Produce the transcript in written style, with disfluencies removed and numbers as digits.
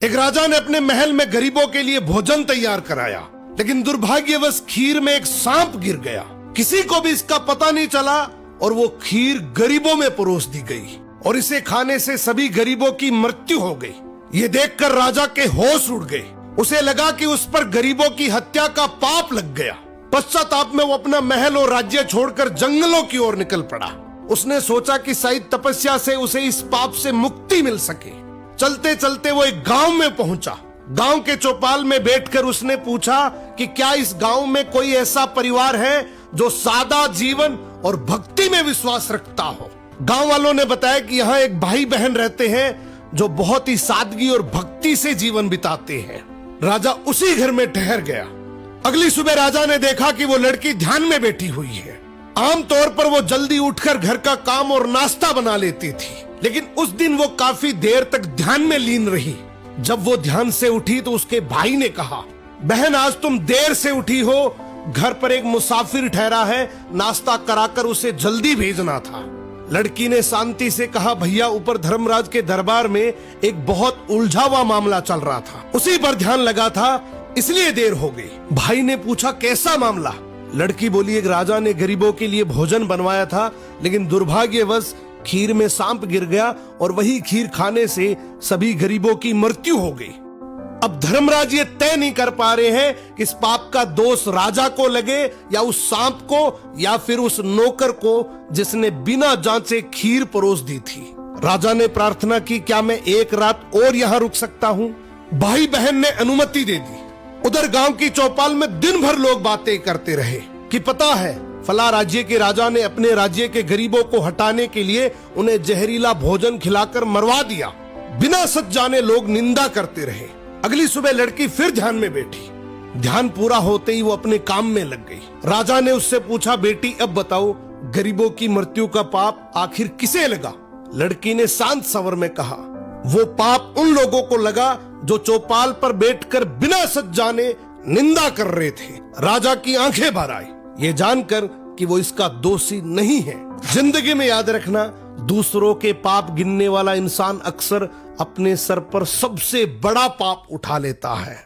एक राजा ने अपने महल में गरीबों के लिए भोजन तैयार कराया, लेकिन दुर्भाग्यवश खीर में एक सांप गिर गया। किसी को भी इसका पता नहीं चला और वो खीर गरीबों में परोस दी गई और इसे खाने से सभी गरीबों की मृत्यु हो गई। ये देखकर राजा के होश उड़ गए। उसे लगा कि उस पर गरीबों की हत्या का पाप लग गया। पश्चाताप में वो अपना महल और राज्य छोड़कर जंगलों की ओर निकल पड़ा। उसने सोचा कि शायद तपस्या से उसे इस पाप से मुक्ति मिल सके। चलते चलते वो एक गांव में पहुंचा। गांव के चौपाल में बैठकर उसने पूछा कि क्या इस गांव में कोई ऐसा परिवार है जो सादा जीवन और भक्ति में विश्वास रखता हो। गांव वालों ने बताया कि यहाँ एक भाई बहन रहते हैं जो बहुत ही सादगी और भक्ति से जीवन बिताते हैं। राजा उसी घर में ठहर गया। अगली सुबह राजा ने देखा कि वो लड़की ध्यान में बैठी हुई है। आमतौर पर वो जल्दी उठकर घर का काम और नाश्ता बना लेती थी, लेकिन उस दिन वो काफी देर तक ध्यान में लीन रही। जब वो ध्यान से उठी तो उसके भाई ने कहा, बहन आज तुम देर से उठी हो, घर पर एक मुसाफिर ठहरा है, नाश्ता कराकर उसे जल्दी भेजना था। लड़की ने शांति से कहा, भैया ऊपर धर्मराज के दरबार में एक बहुत उलझा हुआ मामला चल रहा था, उसी पर ध्यान लगा था, इसलिए देर हो गई। भाई ने पूछा, कैसा मामला? लड़की बोली, एक राजा ने गरीबों के लिए भोजन बनवाया था, लेकिन दुर्भाग्यवश खीर में सांप गिर गया और वही खीर खाने से सभी गरीबों की मृत्यु हो गई। अब धर्मराज ये तय नहीं कर पा रहे हैं कि इस पाप का दोष राजा को लगे या उस सांप को या फिर उस नौकर को जिसने बिना जांचे खीर परोस दी थी। राजा ने प्रार्थना की, क्या मैं एक रात और यहाँ रुक सकता हूँ? भाई बहन ने अनुमति दे दी। उधर गांव की चौपाल में दिन भर लोग बातें करते रहे कि पता है फला राज्य के राजा ने अपने राज्य के गरीबों को हटाने के लिए उन्हें जहरीला भोजन खिलाकर मरवा दिया। बिना सच जाने लोग निंदा करते रहे। अगली सुबह लड़की फिर ध्यान में बैठी। ध्यान पूरा होते ही वो अपने काम में लग गई। राजा ने उससे पूछा, बेटी अब बताओ गरीबों की मृत्यु का पाप आखिर किसे लगा? लड़की ने शांत स्वर में कहा, वो पाप उन लोगों को लगा जो चौपाल पर बैठकर बिना सच जाने निंदा कर रहे थे। राजा की आंखें भर आई, ये जानकर कि वो इसका दोषी नहीं है। जिंदगी में याद रखना, दूसरों के पाप गिनने वाला इंसान अक्सर अपने सर पर सबसे बड़ा पाप उठा लेता है।